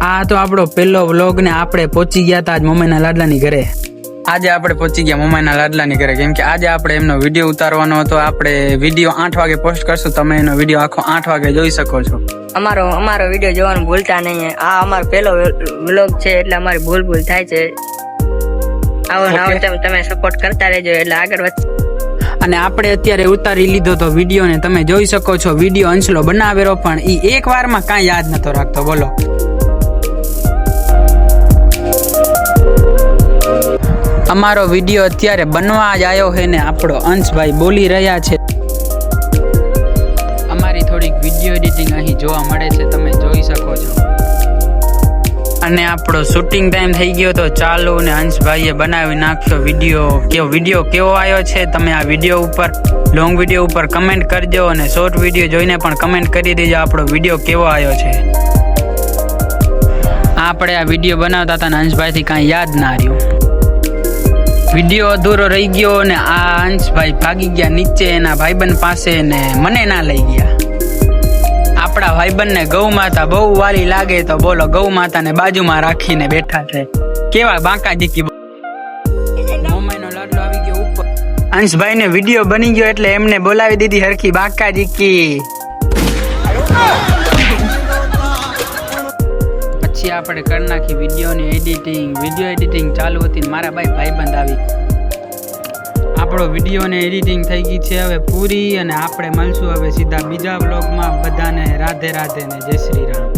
આ તો આપણો પહેલો વ્લોગ ને આપણે પહોંચી ગયા હતા આજ મમ્મીના લાડલાની ઘરે. આજે આપણે પહોંચી ગયા મમ્મીના લાડલાની ઘરે, કેમ કે આજે આપણે એમનો વિડીયો ઉતારવાનો હતો. આપણે વિડીયો 8 વાગે પોસ્ટ કરશું, તમે એનો વિડીયો આખો 8 વાગે જોઈ શકો છો. અમારો વિડીયો જોવાનું ભૂલતા નહીં. આ અમારો પહેલો વ્લોગ છે એટલે અમારી ભૂલ થાય છે. આવો તમે સપોર્ટ કરતા રહેજો એટલે આગળ વધ. અને આપણે અત્યારે ઉતારી લીધો તો વિડીયો ને તમે જોઈ શકો છો. વિડીયો અંશલો બનાવેલો પણ ઈ એક વારમાં કાંઈ યાદ નતો રાખતો. બોલો, અમારો વિડીયો અત્યારે બનવા જ આવ્યો છે ને આપણો અંશભાઈ બોલી રહ્યા છે. અમારી થોડીક વિડીયો એડિટિંગ અહીં જોવા મળે છે, તમે જોઈ શકો છો. અને આપણો શૂટિંગ ટાઈમ થઈ ગયો તો ચાલુ ને અંશભાઈએ બનાવી નાખ્યો વિડીયો કેવો આવ્યો છે. તમે આ વિડીયો ઉપર લોંગ વિડીયો ઉપર કમેન્ટ કરજો અને શોર્ટ વિડીયો જોઈને પણ કમેન્ટ કરી દેજો આપણો વિડીયો કેવો આવ્યો છે. આપણે આ વિડીયો બનાવતા હતા ને અંશભાઈથી કાંઈ યાદ ના રહ્યું. વિડીયો અધૂરો રહી ગયો ને આ અંશભાઈ ભાગી ગયા નીચે એના ભાઈબંધ પાસે ને મને ના લઈ ગયા. આપણા ભાઈબંધને ગૌ માતા બહુ વાલી લાગે તો બોલો, ગૌ માતાને બાજુમાં રાખીને બેઠા છે. કેવા બાંકા જીકી. મોમાઈનો લાડલો આવી ગયો ઉપર. અંશભાઈને વિડીયો બની ગયો એટલે એમને બોલાવી દીધી હરખી બાંકા જીકી. પછી આપણે કરી નાખી વિડીયો એડિટિંગ ચાલુ હતી. મારા ભાઈબંધ આવી. આપણો વિડીયો ને એડિટિંગ થઈ ગઈ છે હવે પૂરી, અને આપણે મળશું હવે સીધા બીજા વ્લોગમાં. બધાને રાધે રાધે ને જય શ્રી રામ.